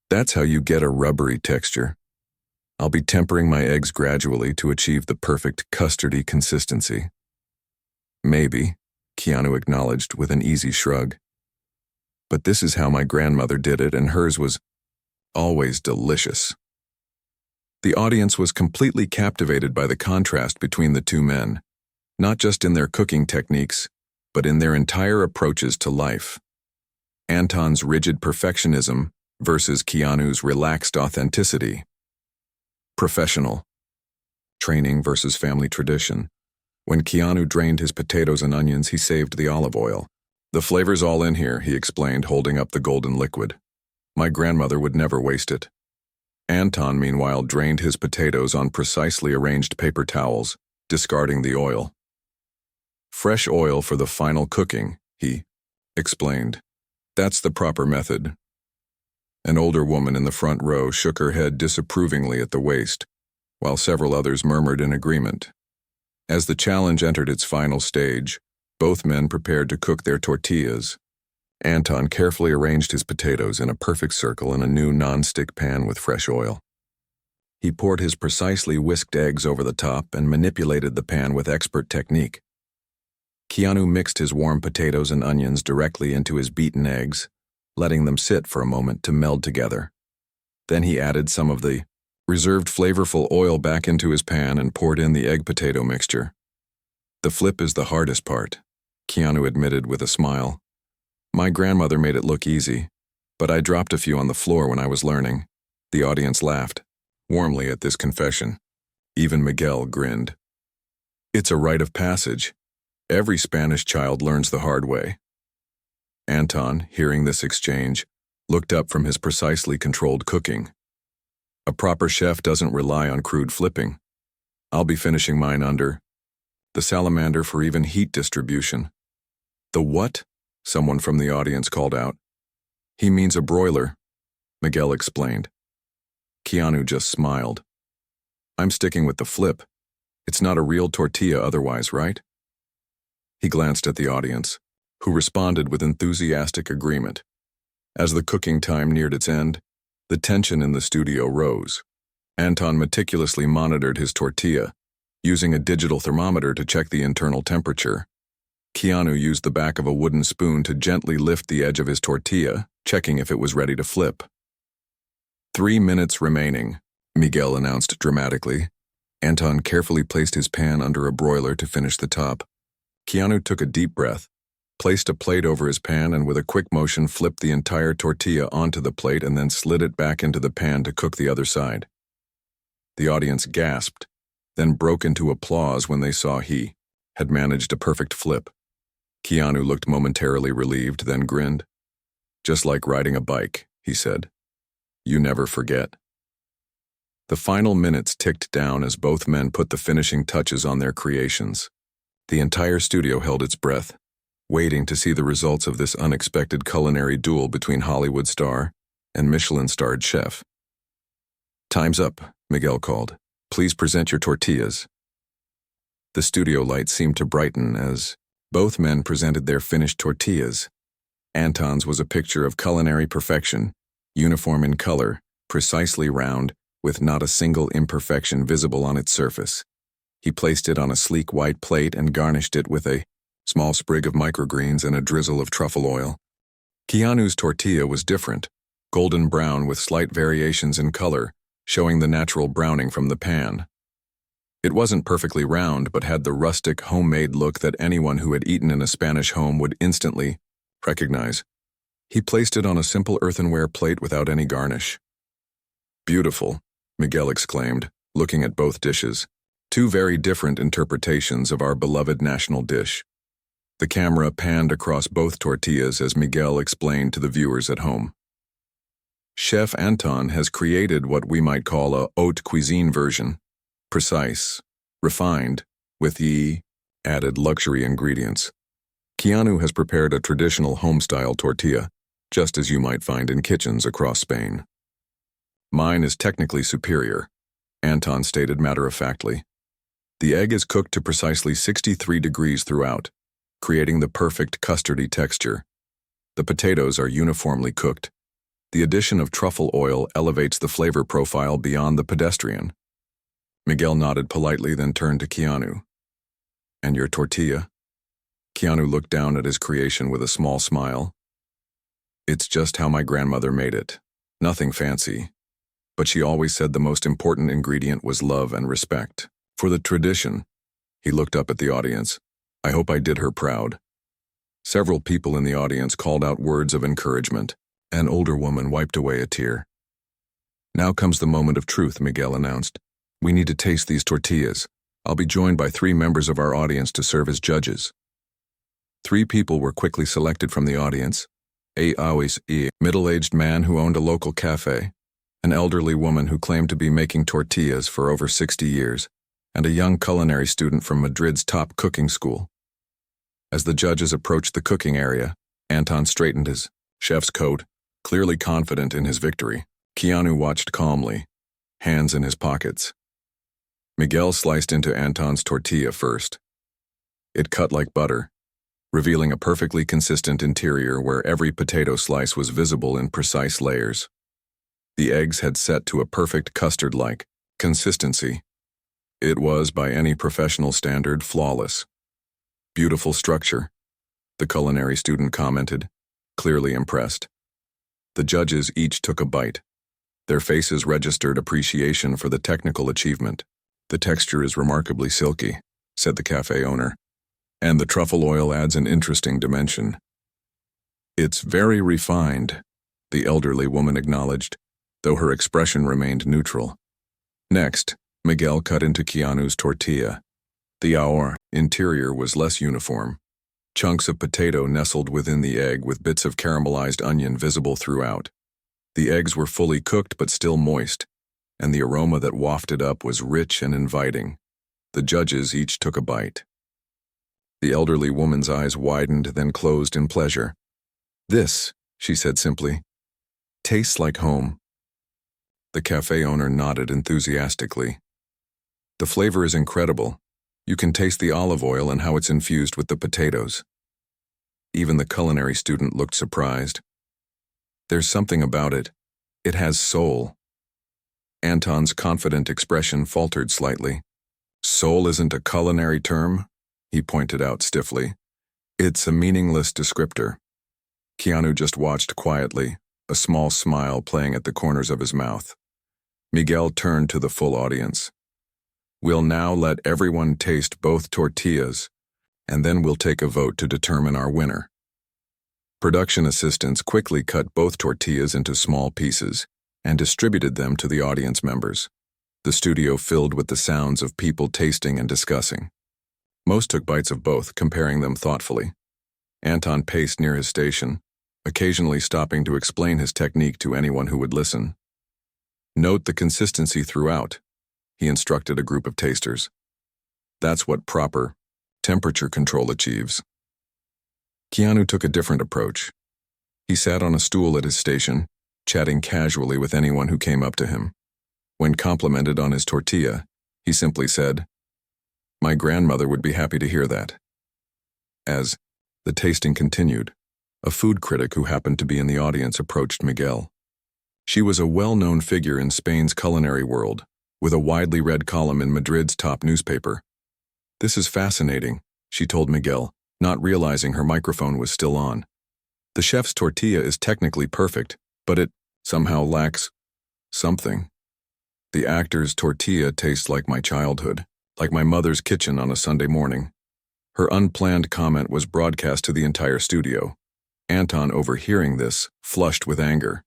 That's how you get a rubbery texture. I'll be tempering my eggs gradually to achieve the perfect custardy consistency. Maybe, Keanu acknowledged with an easy shrug. But this is how my grandmother did it, and hers was always delicious. The audience was completely captivated by the contrast between the two men, not just in their cooking techniques, but in their entire approaches to life. Anton's rigid perfectionism versus Keanu's relaxed authenticity. Professional. Training versus family tradition. When Keanu drained his potatoes and onions, he saved the olive oil. The flavor's all in here, he explained, holding up the golden liquid. My grandmother would never waste it. Anton, meanwhile, drained his potatoes on precisely arranged paper towels, discarding the oil. Fresh oil for the final cooking, he explained. That's the proper method. An older woman in the front row shook her head disapprovingly at the waste, while several others murmured in agreement. As the challenge entered its final stage, both men prepared to cook their tortillas. Anton carefully arranged his potatoes in a perfect circle in a new non-stick pan with fresh oil. He poured his precisely whisked eggs over the top and manipulated the pan with expert technique. Keanu mixed his warm potatoes and onions directly into his beaten eggs, letting them sit for a moment to meld together. Then he added some of the reserved flavorful oil back into his pan and poured in the egg-potato mixture. The flip is the hardest part, Keanu admitted with a smile. My grandmother made it look easy, but I dropped a few on the floor when I was learning. The audience laughed warmly at this confession. Even Miguel grinned. It's a rite of passage. Every Spanish child learns the hard way. Anton, hearing this exchange, looked up from his precisely controlled cooking. A proper chef doesn't rely on crude flipping. I'll be finishing mine under the salamander for even heat distribution. The what? Someone from the audience called out. He means a broiler, Miguel explained. Keanu just smiled. I'm sticking with the flip. It's not a real tortilla otherwise, right? He glanced at the audience, who responded with enthusiastic agreement. As the cooking time neared its end, the tension in the studio rose. Anton meticulously monitored his tortilla, using a digital thermometer to check the internal temperature. Keanu used the back of a wooden spoon to gently lift the edge of his tortilla, checking if it was ready to flip. 3 minutes remaining, Miguel announced dramatically. Anton carefully placed his pan under a broiler to finish the top. Keanu took a deep breath, placed a plate over his pan, and with a quick motion flipped the entire tortilla onto the plate and then slid it back into the pan to cook the other side. The audience gasped, then broke into applause when they saw he had managed a perfect flip. Keanu looked momentarily relieved, then grinned. Just like riding a bike, he said. You never forget. The final minutes ticked down as both men put the finishing touches on their creations. The entire studio held its breath, waiting to see the results of this unexpected culinary duel between Hollywood star and Michelin-starred chef. Time's up, Miguel called. Please present your tortillas. The studio lights seemed to brighten as both men presented their finished tortillas. Anton's was a picture of culinary perfection, uniform in color, precisely round, with not a single imperfection visible on its surface. He placed it on a sleek white plate and garnished it with a small sprig of microgreens and a drizzle of truffle oil. Keanu's tortilla was different, golden brown with slight variations in color, showing the natural browning from the pan. It wasn't perfectly round, but had the rustic, homemade look that anyone who had eaten in a Spanish home would instantly recognize. He placed it on a simple earthenware plate without any garnish. Beautiful, Miguel exclaimed, looking at both dishes. Two very different interpretations of our beloved national dish. The camera panned across both tortillas as Miguel explained to the viewers at home. Chef Anton has created what we might call a haute cuisine version. Precise, refined, with the added luxury ingredients. Keanu has prepared a traditional home-style tortilla, just as you might find in kitchens across Spain. Mine is technically superior, Anton stated matter-of-factly. The egg is cooked to precisely 63 degrees throughout, creating the perfect custardy texture. The potatoes are uniformly cooked. The addition of truffle oil elevates the flavor profile beyond the pedestrian. Miguel nodded politely, then turned to Keanu. And your tortilla? Keanu looked down at his creation with a small smile. It's just how my grandmother made it. Nothing fancy. But she always said the most important ingredient was love and respect. For the tradition. He looked up at the audience. I hope I did her proud. Several people in the audience called out words of encouragement. An older woman wiped away a tear. Now comes the moment of truth, Miguel announced. We need to taste these tortillas. I'll be joined by 3 members of our audience to serve as judges. 3 people were quickly selected from the audience. A middle-aged man who owned a local cafe, an elderly woman who claimed to be making tortillas for over 60 years, and a young culinary student from Madrid's top cooking school. As the judges approached the cooking area, Anton straightened his chef's coat, clearly confident in his victory. Keanu watched calmly, hands in his pockets. Miguel sliced into Anton's tortilla first. It cut like butter, revealing a perfectly consistent interior where every potato slice was visible in precise layers. The eggs had set to a perfect custard-like consistency. It was, by any professional standard, flawless. Beautiful structure, the culinary student commented, clearly impressed. The judges each took a bite. Their faces registered appreciation for the technical achievement. The texture is remarkably silky, said the cafe owner, and the truffle oil adds an interesting dimension. It's very refined, the elderly woman acknowledged, though her expression remained neutral. Next, Miguel cut into Keanu's tortilla. The interior was less uniform. Chunks of potato nestled within the egg with bits of caramelized onion visible throughout. The eggs were fully cooked but still moist, and the aroma that wafted up was rich and inviting. The judges each took a bite. The elderly woman's eyes widened, then closed in pleasure. "This," she said simply, "tastes like home." The cafe owner nodded enthusiastically. "The flavor is incredible. You can taste the olive oil and how it's infused with the potatoes." Even the culinary student looked surprised. "There's something about it. It has soul." Anton's confident expression faltered slightly. "Soul isn't a culinary term," he pointed out stiffly. "It's a meaningless descriptor." Keanu just watched quietly, a small smile playing at the corners of his mouth. Miguel turned to the full audience. "We'll now let everyone taste both tortillas, and then we'll take a vote to determine our winner." Production assistants quickly cut both tortillas into small pieces and distributed them to the audience members. The studio filled with the sounds of people tasting and discussing. Most took bites of both, comparing them thoughtfully. Anton paced near his station, occasionally stopping to explain his technique to anyone who would listen. "Note the consistency throughout," he instructed a group of tasters. "That's what proper temperature control achieves." Keanu took a different approach. He sat on a stool at his station, chatting casually with anyone who came up to him. When complimented on his tortilla, he simply said, "My grandmother would be happy to hear that." As the tasting continued, a food critic who happened to be in the audience approached Miguel. She was a well-known figure in Spain's culinary world, with a widely read column in Madrid's top newspaper. "This is fascinating," she told Miguel, not realizing her microphone was still on. "The chef's tortilla is technically perfect, but it somehow lacks something. The actor's tortilla tastes like my childhood, like my mother's kitchen on a Sunday morning." Her unplanned comment was broadcast to the entire studio. Anton, overhearing this, flushed with anger.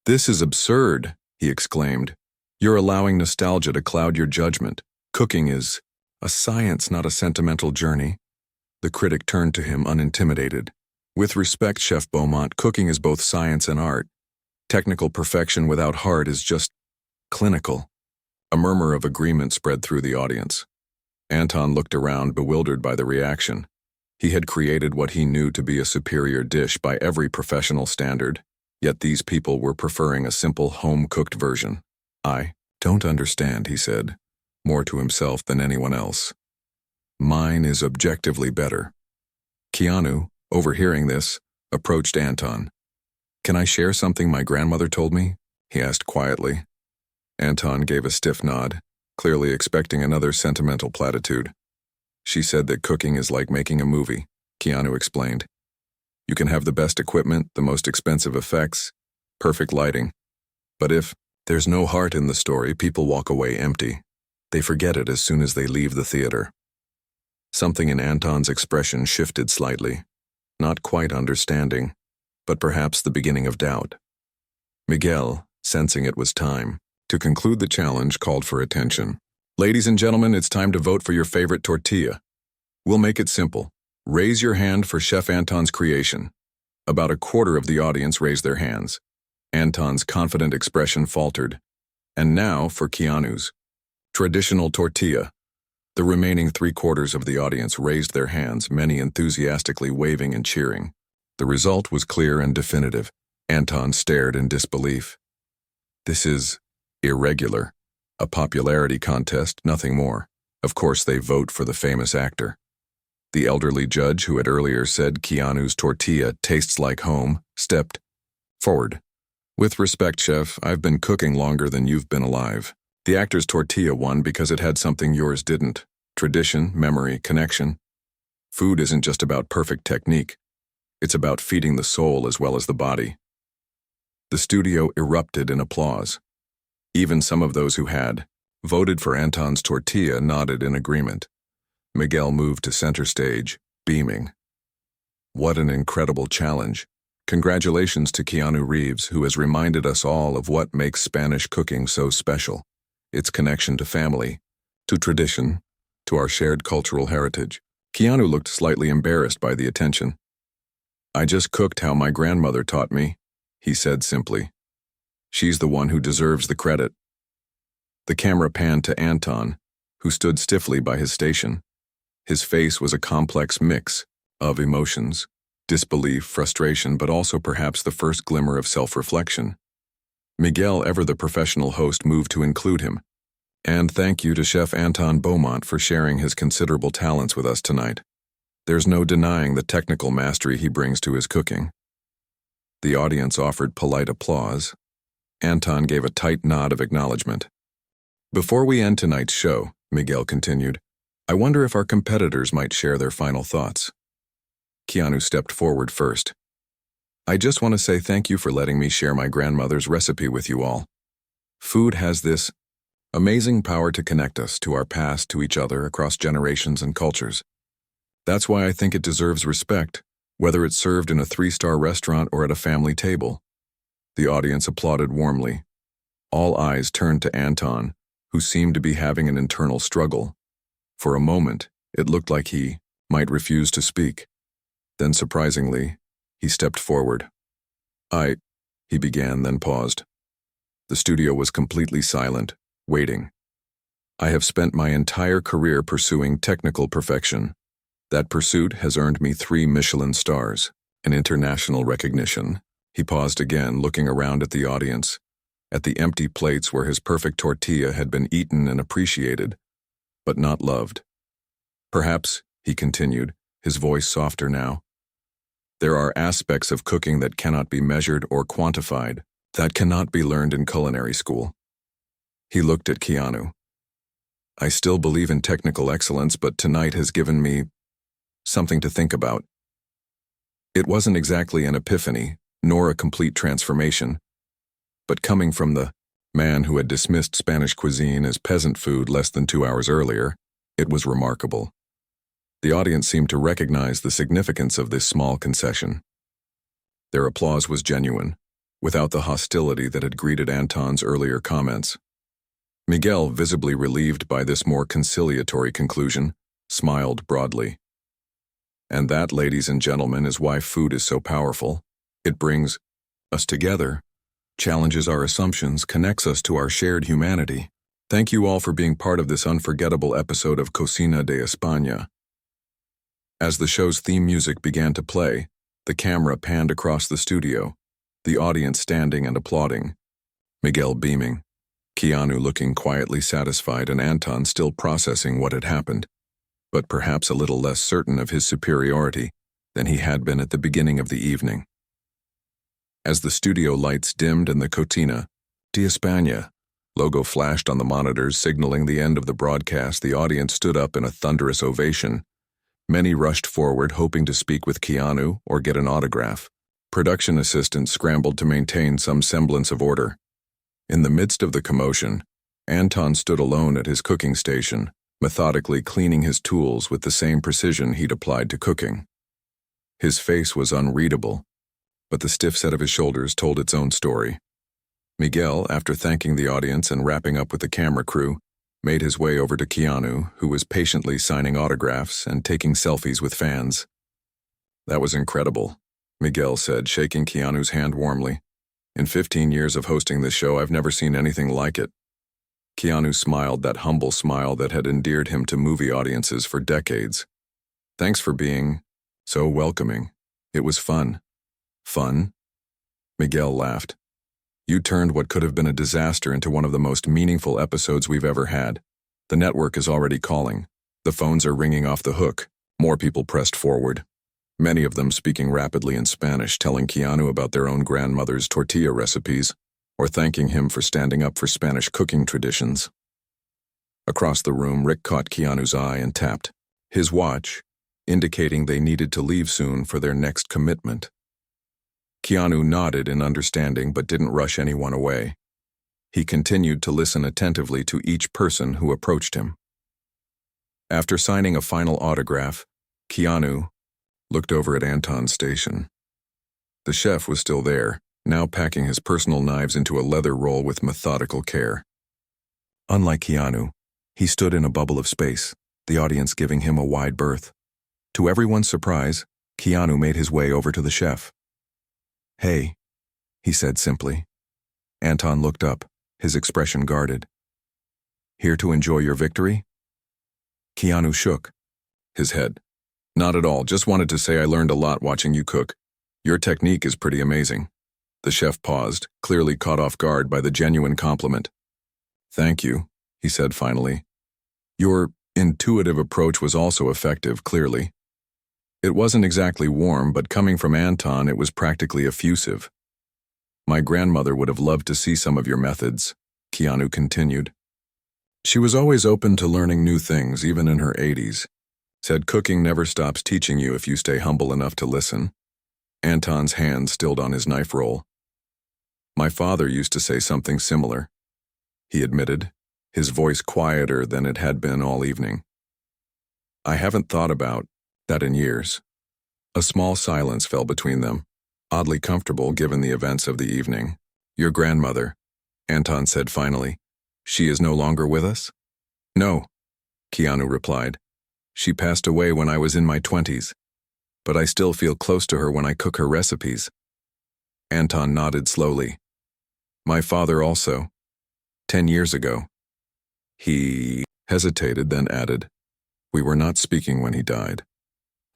"This is absurd," he exclaimed. "You're allowing nostalgia to cloud your judgment. Cooking is a science, not a sentimental journey." The critic turned to him unintimidated. "With respect, Chef Beaumont, cooking is both science and art. Technical perfection without heart is just clinical." A murmur of agreement spread through the audience. Anton looked around, bewildered by the reaction. He had created what he knew to be a superior dish by every professional standard, yet these people were preferring a simple home-cooked version. "I don't understand," he said, more to himself than anyone else. "Mine is objectively better." Keanu, overhearing this, approached Anton. "Can I share something my grandmother told me?" he asked quietly. Anton gave a stiff nod, clearly expecting another sentimental platitude. "She said that cooking is like making a movie," Keanu explained. "You can have the best equipment, the most expensive effects, perfect lighting. But if there's no heart in the story, people walk away empty. They forget it as soon as they leave the theater." Something in Anton's expression shifted slightly, not quite understanding, but perhaps the beginning of doubt. Miguel, sensing it was time to conclude the challenge, called for attention. "Ladies and gentlemen, it's time to vote for your favorite tortilla. We'll make it simple. Raise your hand for Chef Anton's creation." About a quarter of the audience raised their hands. Anton's confident expression faltered. "And now for Keanu's traditional tortilla." The remaining 3/4 of the audience raised their hands, many enthusiastically waving and cheering. The result was clear and definitive. Anton stared in disbelief. This is irregular. A popularity contest, nothing more. Of course they vote for the famous actor. The elderly judge who had earlier said Keanu's tortilla tastes like home stepped forward. With respect, chef, I've been cooking longer than you've been alive. The actor's tortilla won because it had something yours didn't. Tradition, memory, connection. Food isn't just about perfect technique. It's about feeding the soul as well as the body. The studio erupted in applause. Even some of those who had voted for Anton's tortilla nodded in agreement. Miguel moved to center stage, beaming. What an incredible challenge. Congratulations to Keanu Reeves, who has reminded us all of what makes Spanish cooking so special. Its connection to family, to tradition, to our shared cultural heritage. Keanu looked slightly embarrassed by the attention. I just cooked how my grandmother taught me, he said simply. She's the one who deserves the credit. The camera panned to Anton, who stood stiffly by his station. His face was a complex mix of emotions, disbelief, frustration, but also perhaps the first glimmer of self-reflection. Miguel, ever the professional host, moved to include him. And thank you to Chef Anton Beaumont for sharing his considerable talents with us tonight. There's no denying the technical mastery he brings to his cooking. The audience offered polite applause. Anton gave a tight nod of acknowledgement. Before we end tonight's show, Miguel continued, I wonder if our competitors might share their final thoughts. Keanu stepped forward first. I just want to say thank you for letting me share my grandmother's recipe with you all. Food has this amazing power to connect us to our past, to each other, across generations and cultures. That's why I think it deserves respect, whether it's served in a 3-star restaurant or at a family table. The audience applauded warmly. All eyes turned to Anton, who seemed to be having an internal struggle. For a moment, it looked like he might refuse to speak. Then, surprisingly, he stepped forward. He began, then paused. The studio was completely silent, waiting. I have spent my entire career pursuing technical perfection. That pursuit has earned me 3 Michelin stars, an international recognition. He paused again, looking around at the audience, at the empty plates where his perfect tortilla had been eaten and appreciated, but not loved. Perhaps, he continued, his voice softer now, there are aspects of cooking that cannot be measured or quantified, that cannot be learned in culinary school. He looked at Keanu. I still believe in technical excellence, but tonight has given me something to think about. It wasn't exactly an epiphany, nor a complete transformation, but coming from the man who had dismissed Spanish cuisine as peasant food less than 2 hours earlier, it was remarkable. The audience seemed to recognize the significance of this small concession. Their applause was genuine, without the hostility that had greeted Anton's earlier comments. Miguel, visibly relieved by this more conciliatory conclusion, smiled broadly. And that, ladies and gentlemen, is why food is so powerful. It brings us together, challenges our assumptions, connects us to our shared humanity. Thank you all for being part of this unforgettable episode of Cocina de España. As the show's theme music began to play, the camera panned across the studio, the audience standing and applauding, Miguel beaming, Keanu looking quietly satisfied, and Anton still processing what had happened, but perhaps a little less certain of his superiority than he had been at the beginning of the evening. As the studio lights dimmed and the Cocina de España logo flashed on the monitors signaling the end of the broadcast, the audience stood up in a thunderous ovation. Many rushed forward hoping to speak with Keanu or get an autograph. Production assistants scrambled to maintain some semblance of order. In the midst of the commotion, Anton stood alone at his cooking station, methodically cleaning his tools with the same precision he'd applied to cooking. His face was unreadable, but the stiff set of his shoulders told its own story. Miguel, after thanking the audience and wrapping up with the camera crew, made his way over to Keanu, who was patiently signing autographs and taking selfies with fans. That was incredible, Miguel said, shaking Keanu's hand warmly. In 15 years of hosting this show, I've never seen anything like it. Keanu smiled, that humble smile that had endeared him to movie audiences for decades. Thanks for being so welcoming. It was fun. Fun? Miguel laughed. You turned what could have been a disaster into one of the most meaningful episodes we've ever had. The network is already calling. The phones are ringing off the hook. More people pressed forward. Many of them speaking rapidly in Spanish, telling Keanu about their own grandmother's tortilla recipes, or thanking him for standing up for Spanish cooking traditions. Across the room, Rick caught Keanu's eye and tapped his watch, indicating they needed to leave soon for their next commitment. Keanu nodded in understanding but didn't rush anyone away. He continued to listen attentively to each person who approached him. After signing a final autograph, Keanu looked over at Anton's station. The chef was still there, now packing his personal knives into a leather roll with methodical care. Unlike Keanu, he stood in a bubble of space, the audience giving him a wide berth. To everyone's surprise, Keanu made his way over to the chef. "Hey," he said simply. Anton looked up, his expression guarded. "Here to enjoy your victory?" Keanu shook his head. "Not at all, just wanted to say I learned a lot watching you cook. Your technique is pretty amazing." The chef paused, clearly caught off guard by the genuine compliment. "Thank you," he said finally. "Your intuitive approach was also effective, clearly." It wasn't exactly warm, but coming from Anton, it was practically effusive. "My grandmother would have loved to see some of your methods," Keanu continued. "She was always open to learning new things, even in her 80s. Said cooking never stops teaching you if you stay humble enough to listen." Anton's hand stilled on his knife roll. "My father used to say something similar," he admitted, his voice quieter than it had been all evening. "I haven't thought about that in years." A small silence fell between them, oddly comfortable given the events of the evening. "Your grandmother," Anton said finally. "She is no longer with us?" "No," Keanu replied. "She passed away when I was in my 20s, but I still feel close to her when I cook her recipes." Anton nodded slowly. "My father also. 10 years ago." He hesitated, then added, "We were not speaking when he died.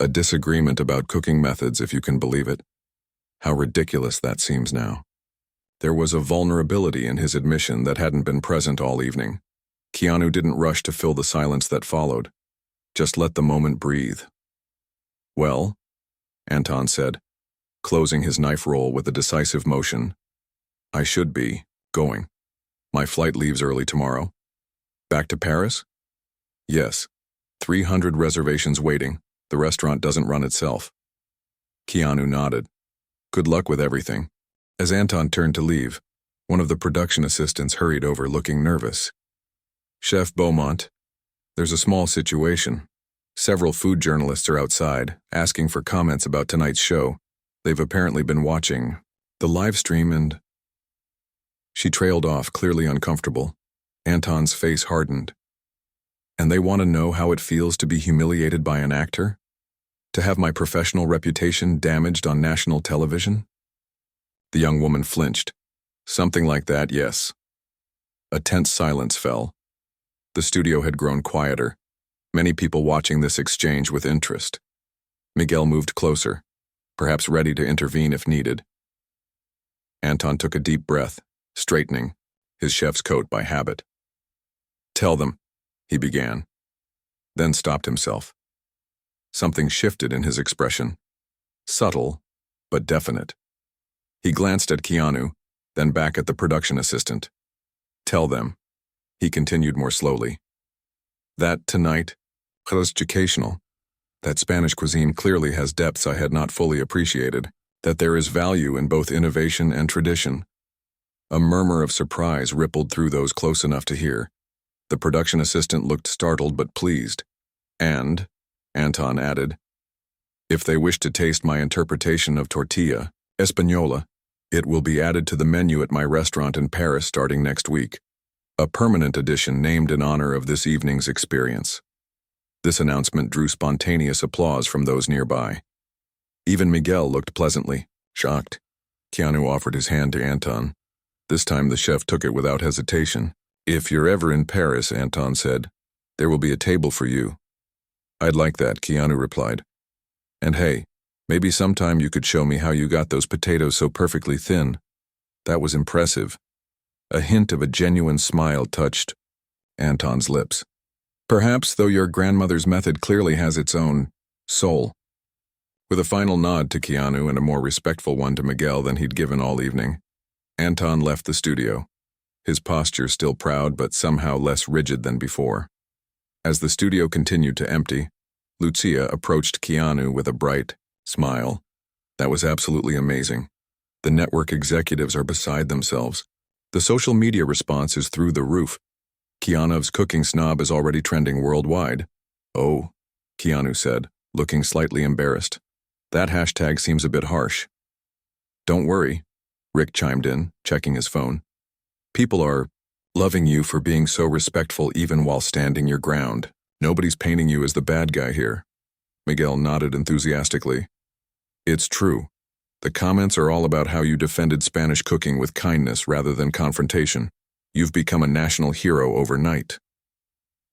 A disagreement about cooking methods, if you can believe it. How ridiculous that seems now." There was a vulnerability in his admission that hadn't been present all evening. Keanu didn't rush to fill the silence that followed. Just let the moment breathe. "Well," Anton said, closing his knife roll with a decisive motion, "I should be going. My flight leaves early tomorrow." "Back to Paris?" "Yes. 300 reservations waiting. The restaurant doesn't run itself." Keanu nodded. "Good luck with everything." As Anton turned to leave, one of the production assistants hurried over looking nervous. "Chef Beaumont, there's a small situation. Several food journalists are outside, asking for comments about tonight's show. They've apparently been watching the live stream and—" She trailed off, clearly uncomfortable. Anton's face hardened. "And they want to know how it feels to be humiliated by an actor? To have my professional reputation damaged on national television?" The young woman flinched. "Something like that, yes." A tense silence fell. The studio had grown quieter, many people watching this exchange with interest. Miguel moved closer, perhaps ready to intervene if needed. Anton took a deep breath, straightening, his chef's coat by habit. "Tell them," he began, then stopped himself. Something shifted in his expression, subtle but definite. He glanced at Keanu, then back at the production assistant. "Tell them," he continued more slowly, "that tonight, educational, that Spanish cuisine clearly has depths I had not fully appreciated, that there is value in both innovation and tradition." A murmur of surprise rippled through those close enough to hear. The production assistant looked startled but pleased. "And," Anton added, "if they wish to taste my interpretation of tortilla, española, it will be added to the menu at my restaurant in Paris starting next week. A permanent edition named in honor of this evening's experience." This announcement drew spontaneous applause from those nearby. Even Miguel looked pleasantly shocked. Keanu offered his hand to Anton. This time the chef took it without hesitation. "If you're ever in Paris," Anton said, "there will be a table for you." "I'd like that," Keanu replied. "And hey, Maybe sometime you could show me how you got those potatoes so perfectly thin. That was impressive. A hint of a genuine smile touched Anton's lips. Perhaps, though your grandmother's method clearly has its own soul. With a final nod to Keanu and a more respectful one to Miguel than he'd given all evening, Anton left the studio, his posture still proud but somehow less rigid than before. As the studio continued to empty, Lucia approached Keanu with a bright smile. That was absolutely amazing. The network executives are beside themselves. The social media response is through the roof. Keanu's cooking snob is already trending worldwide. Oh, Keanu said, looking slightly embarrassed. That hashtag seems a bit harsh. Don't worry, Rick chimed in, checking his phone. People are loving you for being so respectful even while standing your ground. Nobody's painting you as the bad guy here. Miguel nodded enthusiastically. It's true. The comments are all about how you defended Spanish cooking with kindness rather than confrontation. You've become a national hero overnight.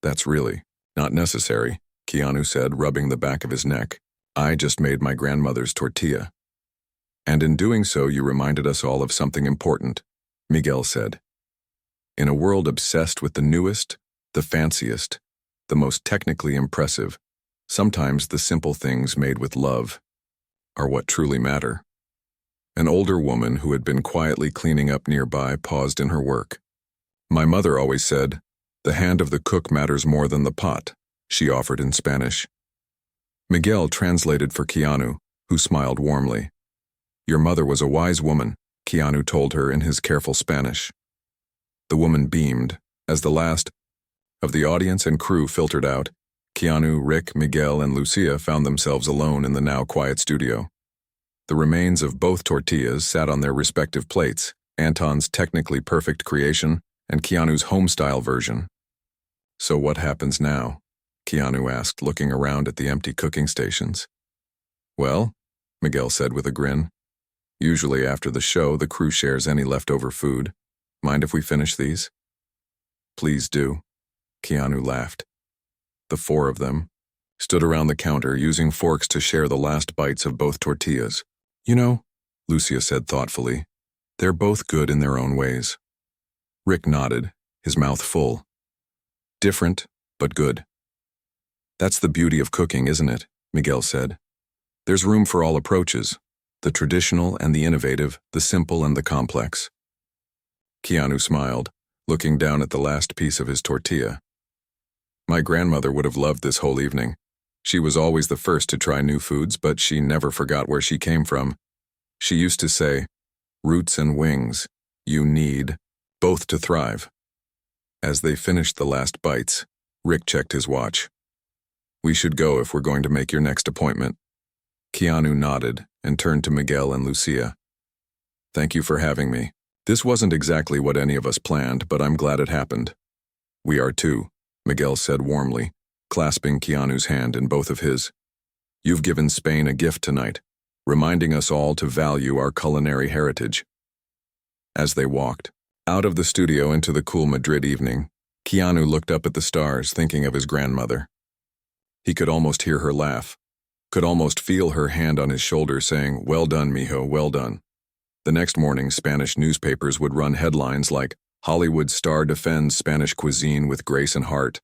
That's really not necessary, Keanu said, rubbing the back of his neck. I just made my grandmother's tortilla. And in doing so, you reminded us all of something important, Miguel said. In a world obsessed with the newest, the fanciest, the most technically impressive, sometimes the simple things made with love are what truly matter. An older woman who had been quietly cleaning up nearby paused in her work. My mother always said, the hand of the cook matters more than the pot, she offered in Spanish. Miguel translated for Keanu, who smiled warmly. Your mother was a wise woman, Keanu told her in his careful Spanish. The woman beamed. As the last of the audience and crew filtered out, Keanu, Rick, Miguel, and Lucia found themselves alone in the now quiet studio. The remains of both tortillas sat on their respective plates, Anton's technically perfect creation and Keanu's home-style version. So what happens now? Keanu asked, looking around at the empty cooking stations. Well, Miguel said with a grin. Usually after the show, the crew shares any leftover food. Mind if we finish these? Please do. Keanu laughed. The four of them stood around the counter using forks to share the last bites of both tortillas. You know, Lucia said thoughtfully, they're both good in their own ways. Rick nodded, his mouth full. Different, but good. That's the beauty of cooking, isn't it? Miguel said. There's room for all approaches, the traditional and the innovative, the simple and the complex. Keanu smiled, looking down at the last piece of his tortilla. My grandmother would have loved this whole evening. She was always the first to try new foods, but she never forgot where she came from. She used to say, roots and wings, you need both to thrive. As they finished the last bites, Rick checked his watch. We should go if we're going to make your next appointment. Keanu nodded and turned to Miguel and Lucia. Thank you for having me. This wasn't exactly what any of us planned, but I'm glad it happened. We are too, Miguel said warmly, clasping Keanu's hand in both of his. You've given Spain a gift tonight, reminding us all to value our culinary heritage. As they walked out of the studio into the cool Madrid evening, Keanu looked up at the stars, thinking of his grandmother. He could almost hear her laugh, could almost feel her hand on his shoulder saying, well done, mijo, well done. The next morning, Spanish newspapers would run headlines like, Hollywood star defends Spanish cuisine with grace and heart,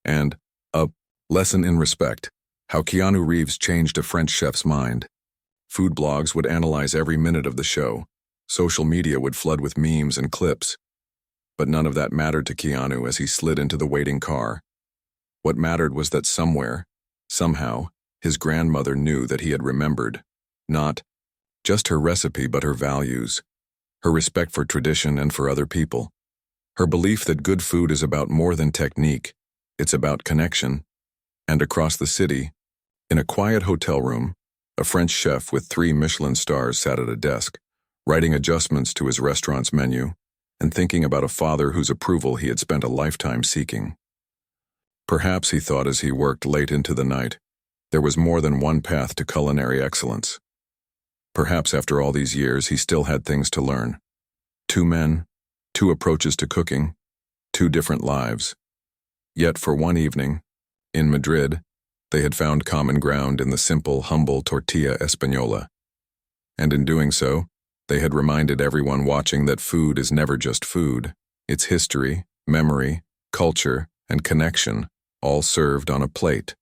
and a lesson in respect, how Keanu Reeves changed a French chef's mind. Food blogs would analyze every minute of the show. Social media would flood with memes and clips. But none of that mattered to Keanu as he slid into the waiting car. What mattered was that somewhere, somehow, his grandmother knew that he had remembered, not just her recipe but her values, her respect for tradition and for other people, her belief that good food is about more than technique, it's about connection. And across the city, in a quiet hotel room, a French chef with 3 Michelin stars sat at a desk, writing adjustments to his restaurant's menu and thinking about a father whose approval he had spent a lifetime seeking. Perhaps, he thought as he worked late into the night, there was more than one path to culinary excellence. Perhaps after all these years he still had things to learn. 2 men, 2 approaches to cooking, 2 different lives. Yet for one evening, in Madrid, They had found common ground in the simple, humble tortilla española. And in doing so, they had reminded everyone watching that food is never just food. It's history, memory, culture, and connection, all served on a plate.